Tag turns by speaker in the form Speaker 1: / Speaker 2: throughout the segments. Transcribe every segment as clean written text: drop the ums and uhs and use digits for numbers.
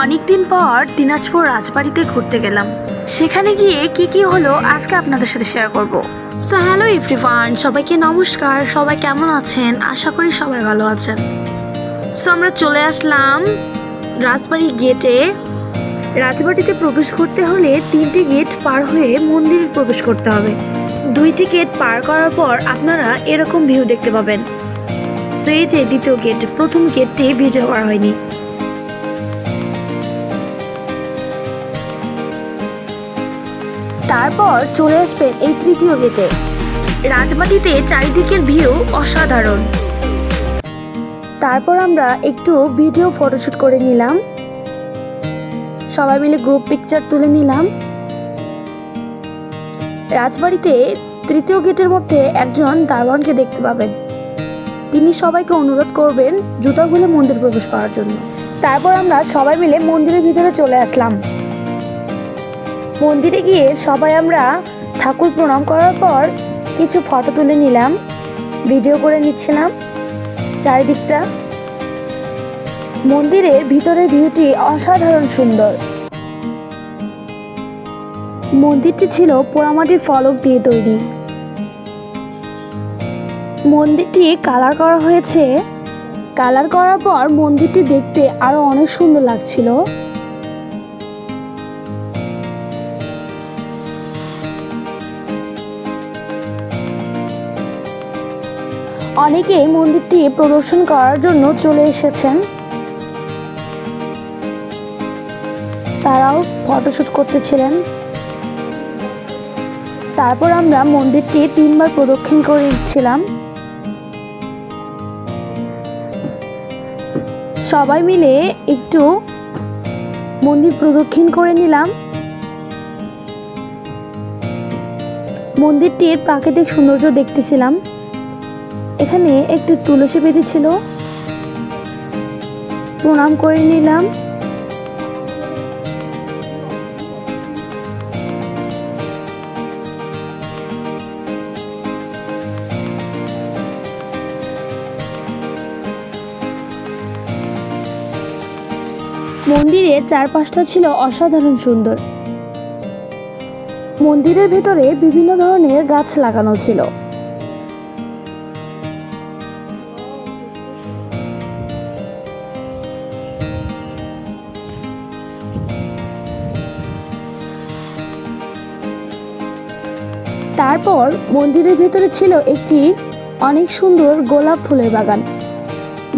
Speaker 1: অনেকদিন পর দিনাজপুর রাজবাড়িতে ঘুরতে গেলাম। সেখানে গিয়ে কি হলো আজকে আপনাদের সাথে শেয়ার করব। সো হ্যালো এভরিওয়ান, সবাইকে নমস্কার। সবাই কেমন আছেন? আশা করি সবাই ভালো আছেন। সো আমরা চলে আসলাম রাজবাড়ি গেটে। রাজবাড়িতে প্রবেশ করতে হলে 3টি গেট পার হয়ে মন্দিরে প্রবেশ করতে হবে। 2টি গেট পার করার পর আপনারা এরকম ভিউ দেখতে পাবেন। সো এই যে দ্বিতীয় গেট, প্রথম গেটটি ভিডিও করা হয়নি। তারপর চলে আসবেন এই তৃতীয় গেটে। রাজবাড়িতে চারিদিকের ভিউ অসাধারণ। তারপর আমরা একটু ভিডিও ফটোশুট করে নিলাম, সবাই মিলে গ্রুপ পিকচার তুলে নিলাম। রাজবাড়িতে তৃতীয় গেটের মধ্যে একজন দারোয়ানকে দেখতে পাবেন। তিনি সবাইকে অনুরোধ করবেন জুতা খুলে মন্দির প্রবেশ করার জন্য। তারপর আমরা সবাই মিলে মন্দিরের ভিতরে চলে আসলাম। মন্দিরে গিয়ে সবাই আমরা ঠাকুর প্রণাম করার পর কিছু ফটো তুলে নিলাম, ভিডিও করে নিচ্ছিলাম চারিদিকটা। মন্দিরের ভিতরের ভিউটি অসাধারণ সুন্দর। মন্দিরটি ছিল পোড়ামাটির ফলক দিয়ে তৈরি। মন্দিরটি কালার করা হয়েছে। কালার করার পর মন্দিরটি দেখতে আরো অনেক সুন্দর লাগছিল। অনেকেই মন্দিরটি প্রদর্শন করার জন্য চলে এসেছেন, তারাও ফটোশুট করতেছিলেন। তারপর আমরা মন্দিরটি 3বার প্রদক্ষিণ করে দিচ্ছিলাম। সবাই মিলে একটু মন্দির প্রদক্ষিণ করে নিলাম। মন্দিরটির প্রাকৃতিক সৌন্দর্য দেখতেছিলাম। এখানে একটু তুলসী বেদি ছিল, প্রণাম করে নিলাম। মন্দিরের চারপাশটা ছিল অসাধারণ সুন্দর। মন্দিরের ভেতরে বিভিন্ন ধরনের গাছ লাগানো ছিল। তারপর মন্দিরের ভেতরে ছিল একটি অনেক সুন্দর গোলাপ ফুলের বাগান।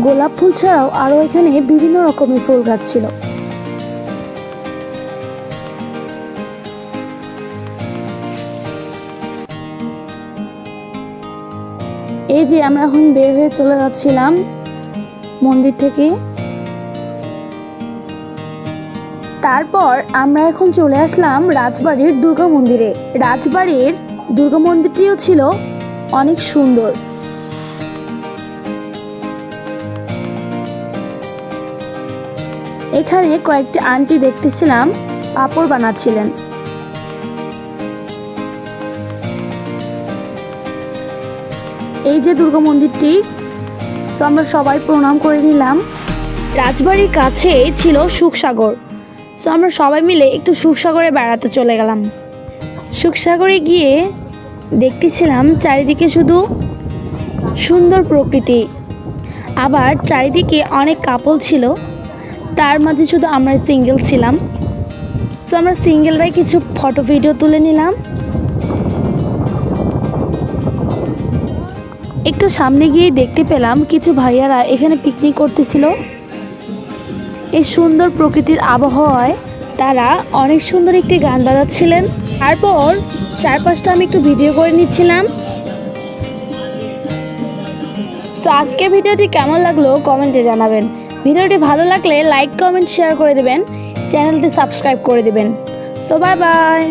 Speaker 1: গোলাপ ফুল ছাড়াও আরো এখানে বিভিন্ন রকমের ফুল গাছ ছিল। এই যে আমরা এখন বের হয়ে চলে যাচ্ছিলাম মন্দির থেকে। তারপর আমরা এখন চলে আসলাম রাজবাড়ির দুর্গা মন্দিরে। রাজবাড়ির দুর্গা মন্দিরটিও ছিল অনেক সুন্দর। এখানে কয়েকটি আন্টি দেখতেছিলাম পাপড় বানাচ্ছিলেন। এই যে দুর্গা মন্দিরটি, তো আমরা সবাই প্রণাম করে নিলাম। রাজবাড়ির কাছে ছিল সুখসাগর। সো আমরা সবাই মিলে একটু সুখসাগরে বেড়াতে চলে গেলাম। সুখসাগরে গিয়ে দেখতেছিলাম চারিদিকে শুধু সুন্দর প্রকৃতি, আবার চারিদিকে অনেক কাপল ছিল, তার মাঝে শুধু আমরা সিঙ্গেল ছিলাম। তো আমরা সিঙ্গেলরাই কিছু ফটো ভিডিও তুলে নিলাম। একটু সামনে গিয়ে দেখতে পেলাম কিছু ভাইয়ারা এখানে পিকনিক করতেছিল। এই সুন্দর প্রকৃতির আবহাওয়ায় তারা অনেক সুন্দর একটি গান বাজাচ্ছিলেন। তারপর চারপাশটা আমি একটু ভিডিও করে নিচ্ছিলাম। সো আজকে ভিডিওটি কেমন লাগলো কমেন্টে জানাবেন। ভিডিওটি ভালো লাগলে লাইক, কমেন্ট, শেয়ার করে দেবেন। চ্যানেলটি সাবস্ক্রাইব করে দেবেন। So bye bye.